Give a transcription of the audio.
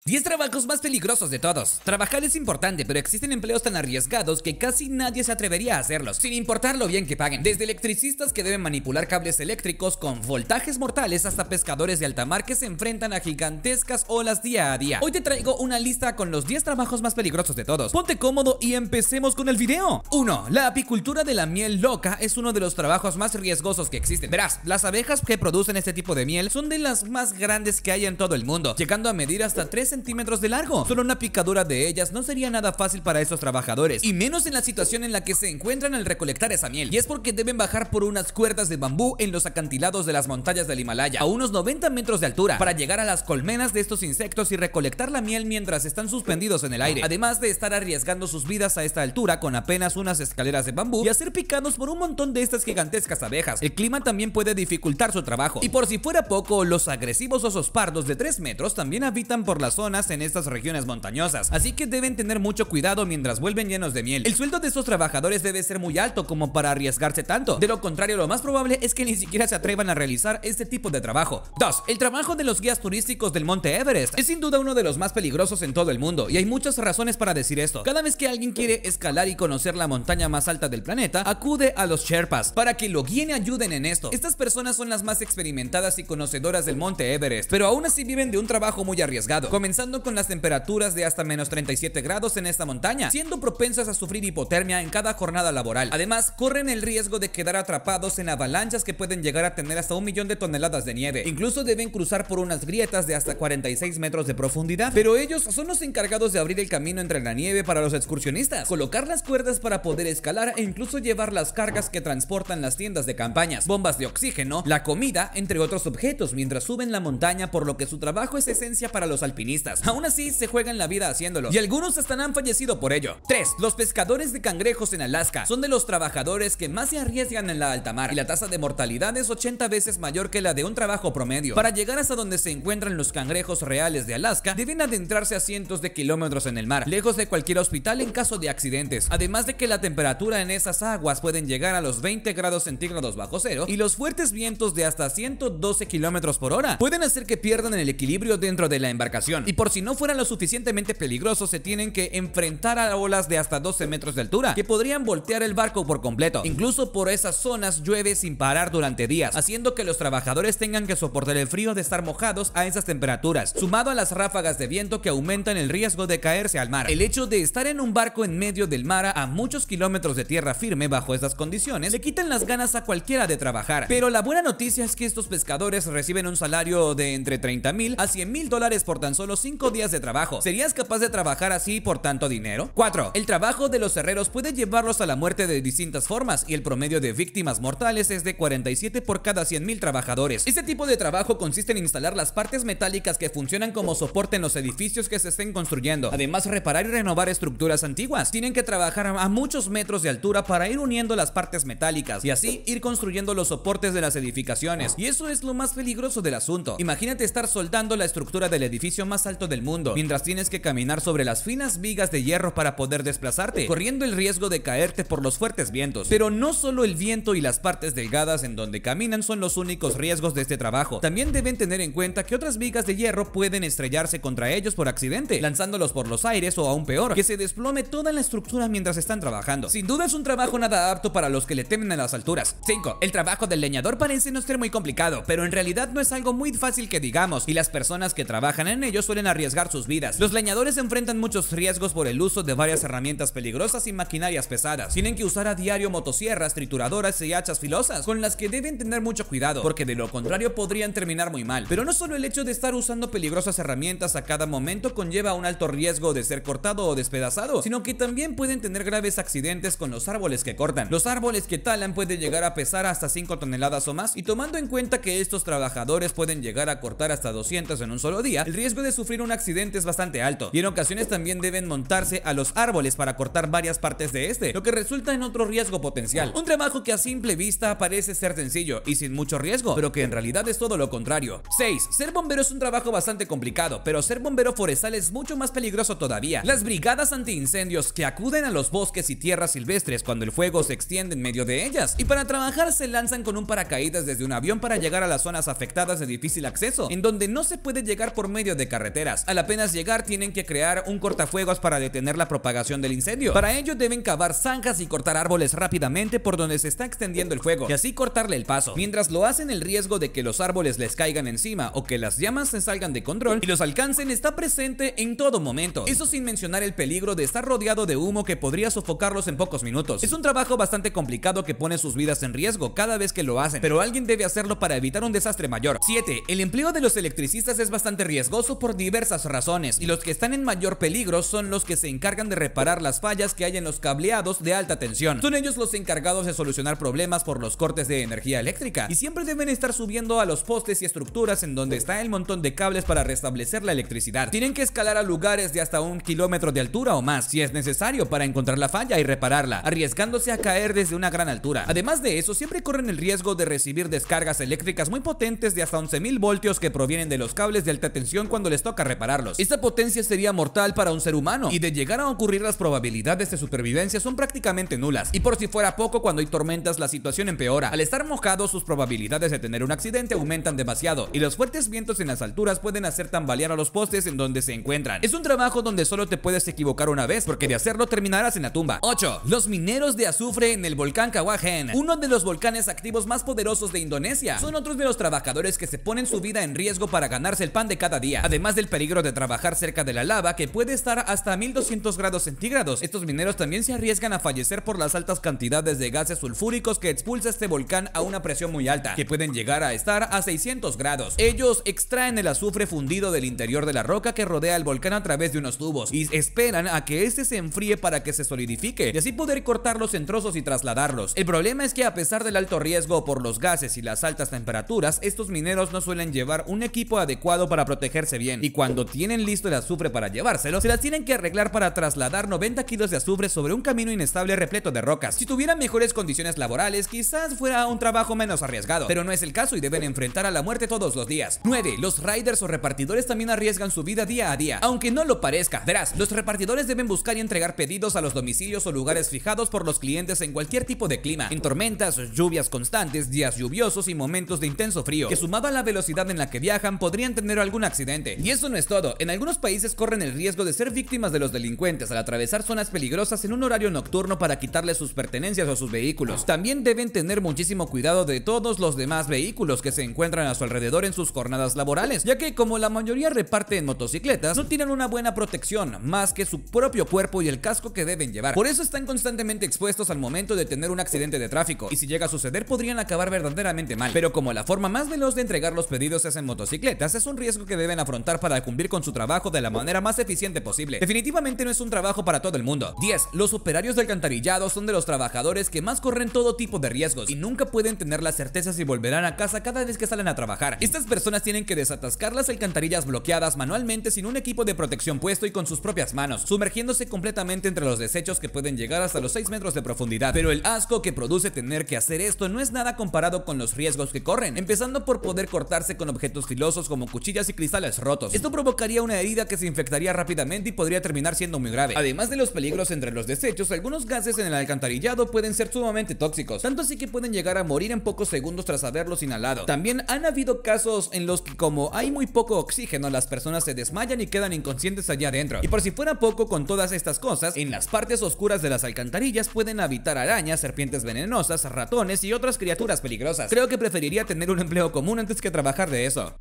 10 trabajos más peligrosos de todos. Trabajar es importante, pero existen empleos tan arriesgados que casi nadie se atrevería a hacerlos, sin importar lo bien que paguen. Desde electricistas que deben manipular cables eléctricos con voltajes mortales hasta pescadores de alta mar que se enfrentan a gigantescas olas día a día. Hoy te traigo una lista con los 10 trabajos más peligrosos de todos. Ponte cómodo y empecemos con el video. 1. La apicultura de la miel loca es uno de los trabajos más riesgosos que existen. Verás, las abejas que producen este tipo de miel son de las más grandes que hay en todo el mundo, llegando a medir hasta 3 centímetros de largo. Solo una picadura de ellas no sería nada fácil para estos trabajadores, y menos en la situación en la que se encuentran al recolectar esa miel. Y es porque deben bajar por unas cuerdas de bambú en los acantilados de las montañas del Himalaya, a unos 90 metros de altura, para llegar a las colmenas de estos insectos y recolectar la miel mientras están suspendidos en el aire. Además de estar arriesgando sus vidas a esta altura con apenas unas escaleras de bambú y a ser picados por un montón de estas gigantescas abejas. El clima también puede dificultar su trabajo. Y por si fuera poco, los agresivos osos pardos de 3 metros también habitan por las zonas en estas regiones montañosas, así que deben tener mucho cuidado mientras vuelven llenos de miel. El sueldo de estos trabajadores debe ser muy alto como para arriesgarse tanto. De lo contrario, lo más probable es que ni siquiera se atrevan a realizar este tipo de trabajo. 2. El trabajo de los guías turísticos del Monte Everest es sin duda uno de los más peligrosos en todo el mundo, y hay muchas razones para decir esto. Cada vez que alguien quiere escalar y conocer la montaña más alta del planeta, acude a los Sherpas para que lo guíen y ayuden en esto. Estas personas son las más experimentadas y conocedoras del Monte Everest, pero aún así viven de un trabajo muy arriesgado, comenzando con las temperaturas de hasta menos 37 grados en esta montaña, siendo propensas a sufrir hipotermia en cada jornada laboral. Además, corren el riesgo de quedar atrapados en avalanchas que pueden llegar a tener hasta 1 millón de toneladas de nieve. Incluso deben cruzar por unas grietas de hasta 46 metros de profundidad, pero ellos son los encargados de abrir el camino entre la nieve para los excursionistas, colocar las cuerdas para poder escalar e incluso llevar las cargas que transportan las tiendas de campañas, bombas de oxígeno, la comida, entre otros objetos, mientras suben la montaña, por lo que su trabajo es esencia para los alpinistas. Aún así, se juegan la vida haciéndolo, y algunos hasta han fallecido por ello. 3. Los pescadores de cangrejos en Alaska son de los trabajadores que más se arriesgan en la alta mar, y la tasa de mortalidad es 80 veces mayor que la de un trabajo promedio. Para llegar hasta donde se encuentran los cangrejos reales de Alaska, deben adentrarse a cientos de kilómetros en el mar, lejos de cualquier hospital en caso de accidentes. Además de que la temperatura en esas aguas pueden llegar a los 20 grados centígrados bajo cero, y los fuertes vientos de hasta 112 kilómetros por hora pueden hacer que pierdan el equilibrio dentro de la embarcación. Y por si no fueran lo suficientemente peligrosos, se tienen que enfrentar a olas de hasta 12 metros de altura que podrían voltear el barco por completo. Incluso por esas zonas llueve sin parar durante días, haciendo que los trabajadores tengan que soportar el frío de estar mojados a esas temperaturas, sumado a las ráfagas de viento que aumentan el riesgo de caerse al mar. El hecho de estar en un barco en medio del mar a muchos kilómetros de tierra firme bajo estas condiciones le quitan las ganas a cualquiera de trabajar. Pero la buena noticia es que estos pescadores reciben un salario de entre 30,000 a 100,000 dólares por tan solo 5 días de trabajo. ¿Serías capaz de trabajar así por tanto dinero? 4. El trabajo de los herreros puede llevarlos a la muerte de distintas formas, y el promedio de víctimas mortales es de 47 por cada 100,000 trabajadores. Este tipo de trabajo consiste en instalar las partes metálicas que funcionan como soporte en los edificios que se estén construyendo. Además, reparar y renovar estructuras antiguas. Tienen que trabajar a muchos metros de altura para ir uniendo las partes metálicas y así ir construyendo los soportes de las edificaciones. Y eso es lo más peligroso del asunto. Imagínate estar soldando la estructura del edificio más alto del mundo, mientras tienes que caminar sobre las finas vigas de hierro para poder desplazarte, corriendo el riesgo de caerte por los fuertes vientos. Pero no solo el viento y las partes delgadas en donde caminan son los únicos riesgos de este trabajo. También deben tener en cuenta que otras vigas de hierro pueden estrellarse contra ellos por accidente, lanzándolos por los aires, o aún peor, que se desplome toda la estructura mientras están trabajando. Sin duda es un trabajo nada apto para los que le temen a las alturas. 5. El trabajo del leñador parece no ser muy complicado, pero en realidad no es algo muy fácil que digamos, y las personas que trabajan en ello suelen arriesgar sus vidas. Los leñadores enfrentan muchos riesgos por el uso de varias herramientas peligrosas y maquinarias pesadas. Tienen que usar a diario motosierras, trituradoras y hachas filosas, con las que deben tener mucho cuidado, porque de lo contrario podrían terminar muy mal. Pero no solo el hecho de estar usando peligrosas herramientas a cada momento conlleva un alto riesgo de ser cortado o despedazado, sino que también pueden tener graves accidentes con los árboles que cortan. Los árboles que talan pueden llegar a pesar hasta 5 toneladas o más, y tomando en cuenta que estos trabajadores pueden llegar a cortar hasta 200 en un solo día, el riesgo de sufrir un accidente es bastante alto, y en ocasiones también deben montarse a los árboles para cortar varias partes de este, lo que resulta en otro riesgo potencial. Un trabajo que a simple vista parece ser sencillo y sin mucho riesgo, pero que en realidad es todo lo contrario. 6. Ser bombero es un trabajo bastante complicado, pero ser bombero forestal es mucho más peligroso todavía. Las brigadas antiincendios que acuden a los bosques y tierras silvestres cuando el fuego se extiende en medio de ellas, y para trabajar se lanzan con un paracaídas desde un avión para llegar a las zonas afectadas de difícil acceso, en donde no se puede llegar por medio de carretera. carreteras. Al apenas llegar tienen que crear un cortafuegos para detener la propagación del incendio. Para ello deben cavar zanjas y cortar árboles rápidamente por donde se está extendiendo el fuego y así cortarle el paso. Mientras lo hacen, el riesgo de que los árboles les caigan encima o que las llamas se salgan de control y los alcancen está presente en todo momento. Eso sin mencionar el peligro de estar rodeado de humo que podría sofocarlos en pocos minutos. Es un trabajo bastante complicado que pone sus vidas en riesgo cada vez que lo hacen, pero alguien debe hacerlo para evitar un desastre mayor. 7. El empleo de los electricistas es bastante riesgoso por diversas razones, y los que están en mayor peligro son los que se encargan de reparar las fallas que hay en los cableados de alta tensión. Son ellos los encargados de solucionar problemas por los cortes de energía eléctrica, y siempre deben estar subiendo a los postes y estructuras en donde está el montón de cables para restablecer la electricidad. Tienen que escalar a lugares de hasta 1 kilómetro de altura o más, si es necesario, para encontrar la falla y repararla, arriesgándose a caer desde una gran altura. Además de eso, siempre corren el riesgo de recibir descargas eléctricas muy potentes de hasta 11.000 voltios que provienen de los cables de alta tensión cuando les toca repararlos. Esta potencia sería mortal para un ser humano, y de llegar a ocurrir las probabilidades de supervivencia son prácticamente nulas. Y por si fuera poco, cuando hay tormentas la situación empeora. Al estar mojados, sus probabilidades de tener un accidente aumentan demasiado, y los fuertes vientos en las alturas pueden hacer tambalear a los postes en donde se encuentran. Es un trabajo donde solo te puedes equivocar una vez, porque de hacerlo terminarás en la tumba. 8. Los mineros de azufre en el volcán Kawahen, uno de los volcanes activos más poderosos de Indonesia. Son otros de los trabajadores que se ponen su vida en riesgo para ganarse el pan de cada día. Además del peligro de trabajar cerca de la lava, que puede estar hasta 1200 grados centígrados, estos mineros también se arriesgan a fallecer por las altas cantidades de gases sulfúricos que expulsa este volcán a una presión muy alta, que pueden llegar a estar a 600 grados. Ellos extraen el azufre fundido del interior de la roca que rodea el volcán a través de unos tubos y esperan a que este se enfríe para que se solidifique y así poder cortarlos en trozos y trasladarlos. El problema es que a pesar del alto riesgo por los gases y las altas temperaturas, estos mineros no suelen llevar un equipo adecuado para protegerse bien, y cuando tienen listo el azufre para llevárselo, se las tienen que arreglar para trasladar 90 kilos de azufre sobre un camino inestable repleto de rocas. Si tuvieran mejores condiciones laborales, quizás fuera un trabajo menos arriesgado, pero no es el caso y deben enfrentar a la muerte todos los días. 9. Los riders o repartidores también arriesgan su vida día a día, aunque no lo parezca. Verás, los repartidores deben buscar y entregar pedidos a los domicilios o lugares fijados por los clientes en cualquier tipo de clima, en tormentas, lluvias constantes, días lluviosos y momentos de intenso frío, que sumado a la velocidad en la que viajan podrían tener algún accidente. Y eso no es todo. En algunos países corren el riesgo de ser víctimas de los delincuentes al atravesar zonas peligrosas en un horario nocturno para quitarles sus pertenencias o sus vehículos. También deben tener muchísimo cuidado de todos los demás vehículos que se encuentran a su alrededor en sus jornadas laborales, ya que como la mayoría reparte en motocicletas, no tienen una buena protección más que su propio cuerpo y el casco que deben llevar. Por eso están constantemente expuestos al momento de tener un accidente de tráfico, y si llega a suceder podrían acabar verdaderamente mal. Pero como la forma más veloz de entregar los pedidos es en motocicletas, es un riesgo que deben afrontar para cumplir con su trabajo de la manera más eficiente posible. Definitivamente no es un trabajo para todo el mundo. 10. Los operarios de alcantarillado son de los trabajadores que más corren todo tipo de riesgos y nunca pueden tener la certeza si volverán a casa cada vez que salen a trabajar. Estas personas tienen que desatascar las alcantarillas bloqueadas manualmente sin un equipo de protección puesto y con sus propias manos, sumergiéndose completamente entre los desechos que pueden llegar hasta los 6 metros de profundidad. Pero el asco que produce tener que hacer esto no es nada comparado con los riesgos que corren, empezando por poder cortarse con objetos filosos como cuchillas y cristales rotos. Esto provocaría una herida que se infectaría rápidamente y podría terminar siendo muy grave. Además de los peligros entre los desechos, algunos gases en el alcantarillado pueden ser sumamente tóxicos, tanto así que pueden llegar a morir en pocos segundos tras haberlos inhalado. También han habido casos en los que, como hay muy poco oxígeno, las personas se desmayan y quedan inconscientes allá adentro. Y por si fuera poco, con todas estas cosas, en las partes oscuras de las alcantarillas pueden habitar arañas, serpientes venenosas, ratones y otras criaturas peligrosas. Creo que preferiría tener un empleo común antes que trabajar de eso.